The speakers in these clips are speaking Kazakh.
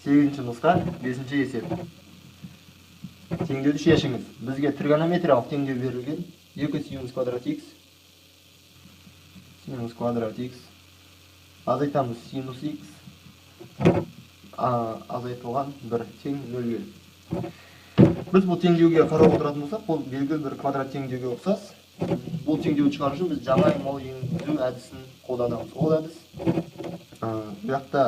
8-ci нұсқа 5-ci есеп. Теңдеуді шешіңіз. Бізге тригонометриялық теңдеу берілген 2 синус квадрат x азайтамыз синус x азайтылған 1 тең 0-ге. Біз бұл теңдеуге қарап отыратын болсақ, бұл белгілі бір квадрат теңдеуге ұқсас. Бұл теңдеуді шығару үшін біз жаңа айнымалы енгізу әдісін қолданамыз. Ол әдіс бұяқта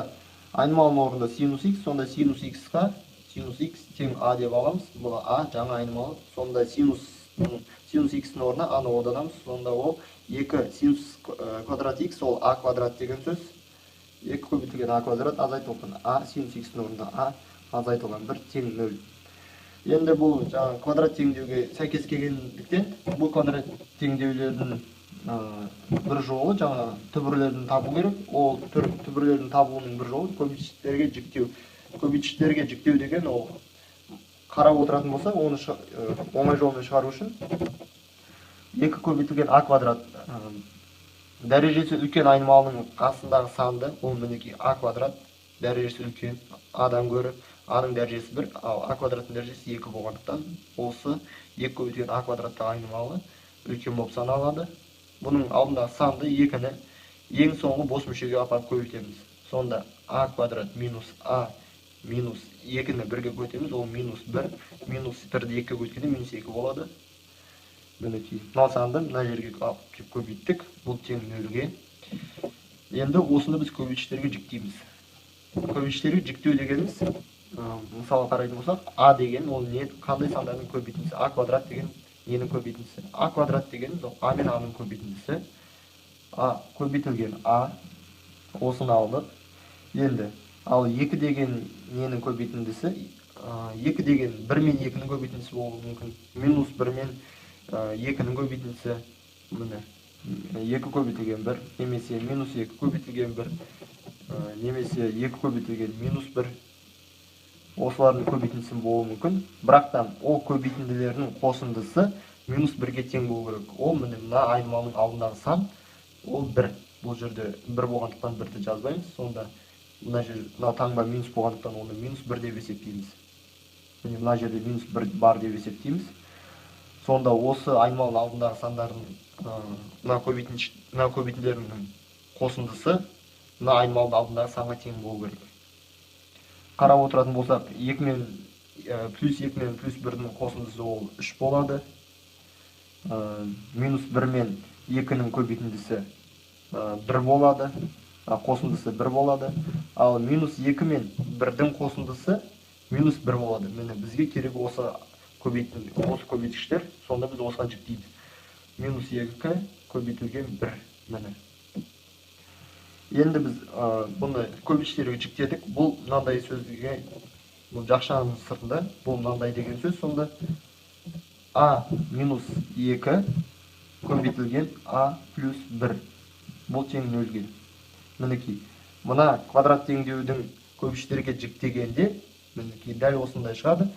айнымалының орнында синус x, сонда синус x-қа синус x тең a деп аламыз. Бұл a жаңа айнымалы. Сонда синус x-ның орнына a-ны қолданамыз. Сонда ол 2 синус квадрат x, ол a квадрат деген сөз. 2 көбейтілген a квадрат азайтылған a, синус x-ның орнында a азайтылған 1 тең 0. Енді бұл жаңа квадрат теңдеуге сәйкес келгендіктен, бұл квадрат теңдеулердің бір жолы жаңа түбірлердің табу керек. Ол түбірлердің табуының бір жолы көбейткіштерге жіктеу. Көбейткіштерге жіктеу деген ол қарап отыратын болса, оны оңай жолмен шығару үшін 2 көбейтілген a квадрат дәрежесі үлкен айнымалының қасындағы санды, ол мінекей a квадрат дәрежесі үлкен a-дан гөрі a-ның дәрежесі 1, ал a квадраттың дәрежесі 2 болғандықтан, осы 2 көбейтілген a квадраттағы айнымалы үлкен болып саналады. Бұның алдындағы санды 2-ні ең соңғы бос мүшеге апарып көбейтеміз. Сонда a квадрат минус a минус 2-ні 1-ге көбейтеміз, ол минус 1, минус 1-ді 2-ге көбейткенде минус 2 болады. Мінекей, мына санды мына жерге алып көбейттік, бұл тең 0-ге. Енді осыны біз көбейткіштерге жіктейміз. Көбейткіштерге жіктеу дегеніміз, мысалы қарайтын болсақ, a деген ол қандай сандардың көбейтіндісі? a квадрат деген ненің көбейтіндісі? a квадрат дегеніміз a мен a-ның көбейтіндісі. a көбейтілген a, осыны алдық. Енді ал 2 деген ненің көбейтіндісі? 2 деген 1 мен 2-нің көбейтіндісі болуы мүмкін. Минус 1 мен 2-нің көбейтіндісі, міне 2 көбейтілген 1, немесе минус 2 көбейтілген 1, немесе 2 көбейтілген минус 1. Осылардың көбейтіндісі болуы мүмкін. Бірақтан ол көбейтінділердің қосындысы минус 1-ге тең болу керек. Ол мына айнымалының алдындағы сан, ол 1. Бұл жерде 1 болғандықтан 1-ді жазбаймыз. Сонда мына таңба минус болғандықтан оны минус 1 деп есептейміз. Мына жерде минус 1 бар деп есептейміз. Сонда осы айнымалының алдындағы сандардың мына көбейтінділерінің қосындысы мына айнымалының алдындағы санға тең болу керек. Қарап отыратын болсақ, плюс 2 мен плюс 1-дің қосындысы ол 3 болады. Минус 1 мен 2-нің көбейтіндісі 1 болады. Қосындысы 1 болады. Ал минус 2 мен 1-дің қосындысы минус 1 болады. Міне бізге керек осы көбейткіштер, сонда біз осыған жіктейміз. Минус 2 көбейтілген 1. Міне. Енді біз бұны көбейткіштерге жіктедік. Бұл мынандай сөзге, бұл жақшаның сыртында, бұл мынандай деген сөз. Сонда a минус 2 көбейтілген a плюс 1. Бұл тең 0-ге. Мінекей, мына квадрат теңдеудің көбейткіштерге жіктегенде, мінекей, дәл осындай шығады.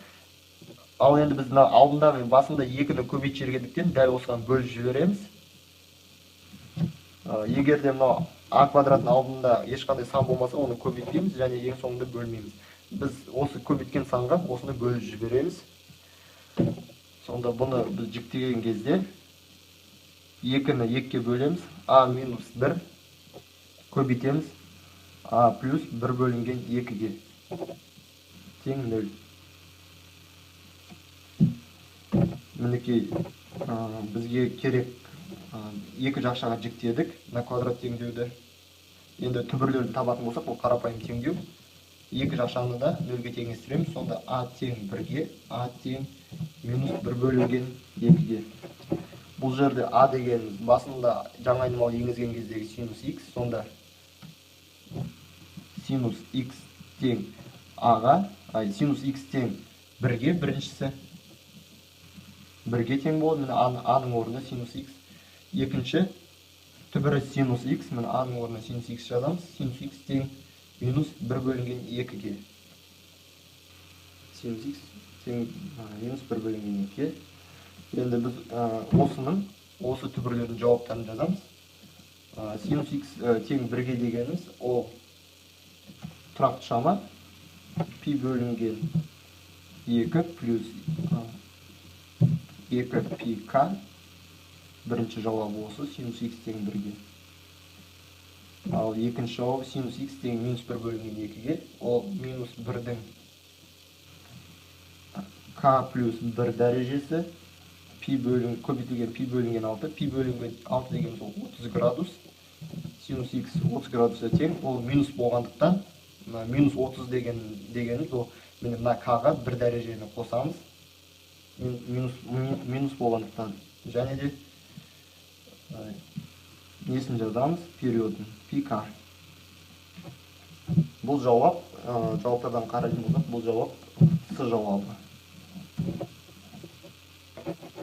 Ал енді біз алдындағы басында 2-ні көбейтіп жібергендіктен дәл осыған бөліп жібереміз. Егер де мына a квадраттың алдында ешқандай сан болмаса, оны көбейтпейміз және ең соңында бөлмейміз. Біз осы көбейткен санға осыны бөліп жібереміз. Сонда бұны біз жіктеген кезде 2-ні 2-ге бөлеміз, a минус 1 көбейтеміз, a плюс 1 бөлінген 2-ге тең 0. Мінекей, бізге керек 2 жақшаға жіктедік мына квадрат теңдеуді. Енді түбірлерді табатын болсақ, бұл қарапайым теңдеу. 2 жақшаны да 0-ге теңестіреміз. Сонда a тең 1-ге, a тең минус 1 бөлінген 2-ге. Бұл жерде a деген басында жаңа айнымалы енгізген кездегі синус x. Сонда синус x тең a-ға, синус x тең 1-ге біріншісі 1-ге тең болады. Міне a-ның орнында синус x. Екінші түбірі синус x, міне a-ның орнына синус x жазамыз. Синус x тең минус 1 бөлінген 2-ге. Синус x тең минус 1 бөлінген 2-ге. Енді біз осы түбірлердің жауаптарын жазамыз. Синус x тең 1-ге дегеніміз, ол тұрақты шама. пи бөлінген 2 плюс 2 пи к. Бірінші жауабы осы, синус х тең 1-ге. Ал екінші жауабы синус х тең минус 1 бөлінген 2-ге. Ол минус 1-дің к плюс 1 дәрежесі, көбейтілген пи бөлінген 6. Пи бөлінген 6 дегеніміз ол 30 градус. Синус х 30 градусқа тең. Ол минус болғандықтан, минус 30 дегеніміз ол мына к-ға 1 дәрежені қосамыз. Минус болғандықтан. Және де несін жазамыз? Периодын. Пи к. Бұл жауап, жауаптардан қарайтын болсақ, бұл жауап С жауабы.